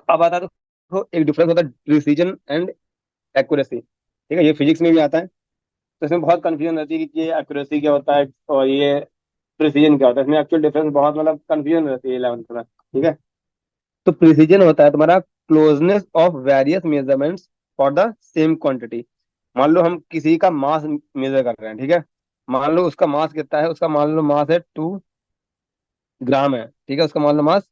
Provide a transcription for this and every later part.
अब आता है तो एक डिफरेंस होता है प्रिसीजन एंड एक्यूरेसी। ठीक है, ये फिजिक्स में भी आता है। तो इसमें बहुत कंफ्यूजन रहती है कि ये एक्यूरेसी क्या होता है और ये प्रिसीजन क्या होता है। इसमें एक्चुअल डिफरेंस बहुत मतलब कंफ्यूजन रहती है 11th में। ठीक है, तो प्रिसीजन होता है तुम्हारा closeness of various measurements for the same quantity. मान लो हम किसी का मास मेजर कर रहे हैं, ठीक है। मान लो उसका मास कितना है, उसका मान लो मास है 2 ग्राम है, ठीक है। उसका मान लो मास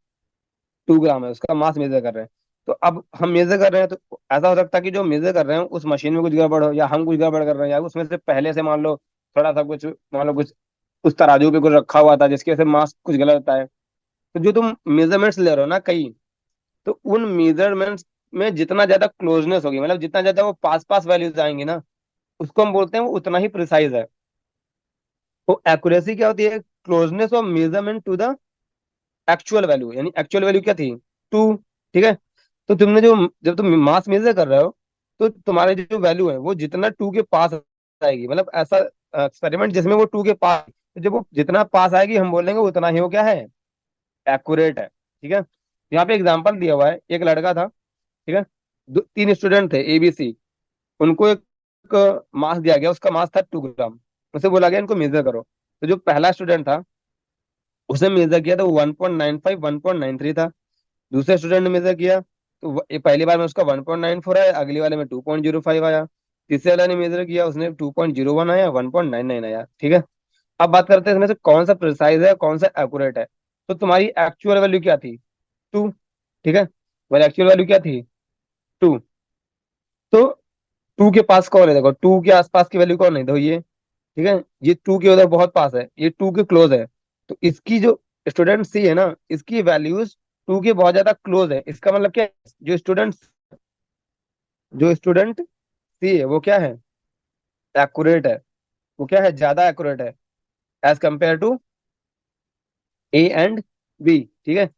2 ग्राम है, उसका मास मेजर कर रहे हैं। तो अब हम मेजर कर रहे हैं तो ऐसा हो सकता है कि जो मेजर कर रहे हैं उस मशीन में कुछ गड़बड़ हो, या हम कुछ गड़बड़ कर रहे हैं, या उसमें से पहले से मान लो थोड़ा सा कुछ, मान लो कुछ उस तराजू पे कुछ रखा हुआ था जिसकी वजह से मास कुछ गलत होता है। तो जो तुम मेजरमेंट्स ले रहे हो ना कई, तो उन मेजरमेंट्स में जितना ज्यादा क्लोजनेस होगी, मतलब जितना ज्यादा वो पास पास वैल्यूज आएंगी ना, उसको हम बोलते हैं वो उतना ही प्रिसाइज है। तो एक्यूरेसी क्या होती है? Closeness of measurement to the actual value. यानी एक्चुअल वैल्यू क्या थी? 2। ठीक है, तो तुमने जो, जब तुम मास मेजर कर रहे हो, तो तुम्हारे जो वैल्यू है वो जितना 2 के पास आएगी, मतलब ऐसा एक्सपेरिमेंट जिसमें वो 2 के पास, तो जब वो जितना पास आएगी हम बोलेंगे उतना ही वो क्या है, एक्यूरेट है। ठीक है, यहाँ पे एग्जांपल दिया हुआ है, एक लड़का था, ठीक है। 3 स्टूडेंट थे ABC। उनको एक मास दिया गया, उसका मास था 2 ग्राम। उसे बोला गया इनको मेजर करो। तो जो पहला स्टूडेंट था उसने मेजर किया तो वो 1.95 1.93 था। दूसरे स्टूडेंट ने मेजर किया तो ये पहली बार में उसका 1.94 आया, अगली वाले में 2.05 आया। तीसरे वाले ने मेजर किया, उसने 2.01 आया, 1.99 आया। ठीक है, अब बात करते हैं इसमें से कौन सा प्रिसाइज है कौन सा एक्यूरेट है। तो तुम्हारी एक्चुअल वैल्यू क्या थी? 2। ठीक है, तुम्हारी एक्चुअल वैल्यू क्या थी? 2। तो 2 के पास कौन है? देखो 2 के आसपास की वैल्यू कौन है? देखो ठीक है, ये 2 के उधर बहुत पास है, ये 2 के क्लोज है। तो इसकी जो स्टूडेंट सी है ना, इसकी वैल्यूज 2 के बहुत ज्यादा क्लोज है। इसका मतलब क्या है? जो स्टूडेंट सी है वो क्या है, एक्यूरेट है। वो क्या है, ज्यादा एक्यूरेट है as compare to A and B। ठीक है,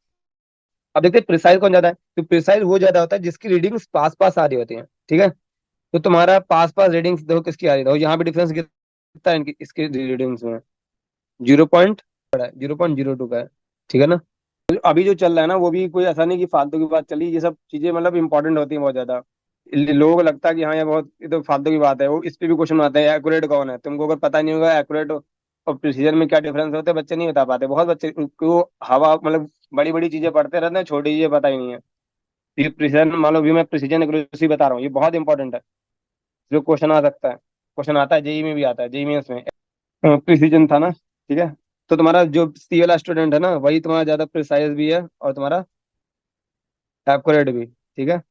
अब देखते हैं प्रिसाइज कौन ज्यादा है। तो प्रिसाइज वो ज्यादा होता है जिसकी रीडिंग्स पास पास आ रही होती हैं। ठीक है, तो तुम्हारा पास पास रीडिंग्स देखो किसकी आ रही है, देखो यहाँ पे डिफरेंस कितना है इनकी, इसके रीडिंग्स में 0.02 का है। ठीक है ना, तो अभी जो चल रहा है ना वो भी कोई ऐसा नहीं कि फालतू की बात चली। ये सब चीजें मतलब इंपॉर्टेंट होती हैं बहुत ज्यादा। लोगों को लगता है कि हाँ ये बहुत, ये तो फालतू की बात है। वो इस पे भी क्वेश्चन आते हैं एक्यूरेट कौन है। तुमको अगर पता नहीं होगा एक्यूरेट और प्रिसीजन में क्या डिफरेंस होते हैं, बच्चे नहीं बता पाते। बहुत बच्चे को हवा मतलब बड़ी बड़ी चीजें पढ़ते रहते हैं, छोटी चीजें पता ही नहीं है। ये प्रिसीजन, मान लो भी मैं प्रिसीजन एक्यूरेसी बता रहा हूँ, ये बहुत इंपॉर्टेंट है। जो क्वेश्चन आ सकता है, क्वेश्चन आता है जेई में भी आता है, जेई में में प्रिसीजन था ना। ठीक है, तो तुम्हारा जो सी वाला स्टूडेंट है ना, वही तुम्हारा ज्यादा प्रिसाइज भी है और तुम्हारा एक्यूरेट भी। ठीक है,